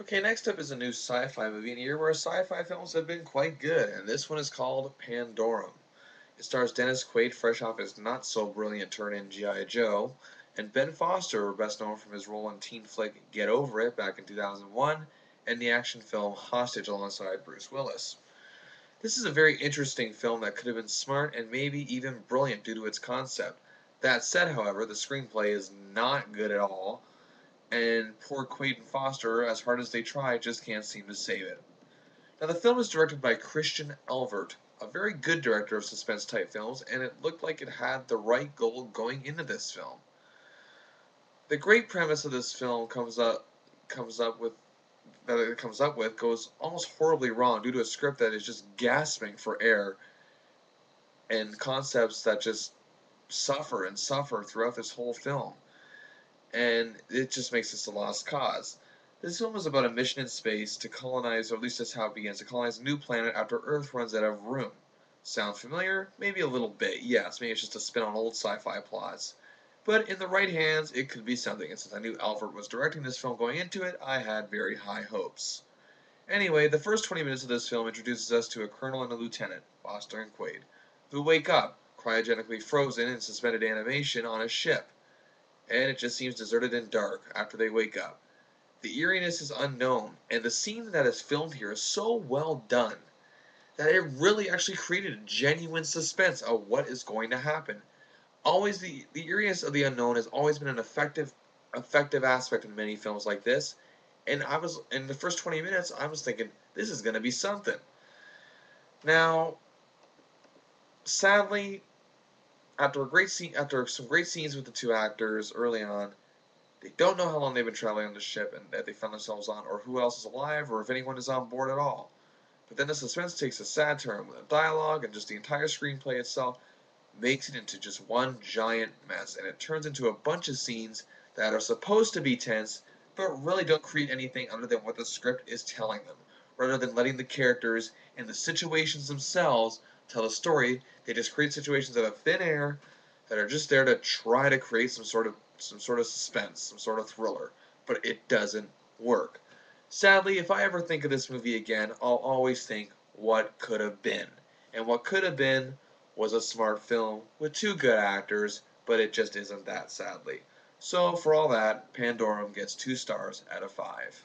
Okay, next up is a new sci-fi movie in a year where sci-fi films have been quite good, and this one is called Pandorum. It stars Dennis Quaid, fresh off his not-so-brilliant turn in G.I. Joe, and Ben Foster, best known from his role in teen flick Get Over It back in 2001, and the action film Hostage alongside Bruce Willis. This is a very interesting film that could have been smart and maybe even brilliant due to its concept. That said, however, the screenplay is not good at all, and poor Quaid and Foster, as hard as they try, just can't seem to save it. Now, the film is directed by Christian Elvert, a very good director of suspense type films, and it looked like it had the right goal going into this film. The great premise of this film comes up with that it comes up with goes almost horribly wrong due to a script that is just gasping for air and concepts that just suffer and suffer throughout this whole film, and it just makes this a lost cause. This film is about a mission in space to colonize, or at least that's how it begins, to colonize a new planet after Earth runs out of room. Sound familiar? Maybe a little bit, yes. Maybe it's just a spin on old sci-fi plots. But in the right hands, it could be something, and since I knew Alfred was directing this film going into it, I had very high hopes. Anyway, the first 20 minutes of this film introduces us to a colonel and a lieutenant, Foster and Quaid, who wake up, cryogenically frozen in suspended animation on a ship, and it just seems deserted and dark after they wake up. The eeriness is unknown, and the scene that is filmed here is so well done that it really actually created a genuine suspense of what is going to happen. Always the eeriness of the unknown has always been an effective aspect in many films like this, and I was in the first 20 minutes I was thinking this is going to be something. Now, sadly, after some great scenes with the two actors early on, they don't know how long they've been traveling on the ship and that they found themselves on, or who else is alive, or if anyone is on board at all. But then the suspense takes a sad turn with the dialogue and just the entire screenplay itself makes it into just one giant mess, and it turns into a bunch of scenes that are supposed to be tense, but really don't create anything other than what the script is telling them. Rather than letting the characters and the situations themselves tell a story, they just create situations out of thin air that are just there to try to create some sort of suspense, some sort of thriller, but it doesn't work. Sadly, if I ever think of this movie again, I'll always think what could have been. And what could have been was a smart film with two good actors, but it just isn't that, sadly. So, for all that, Pandorum gets 2 stars out of 5.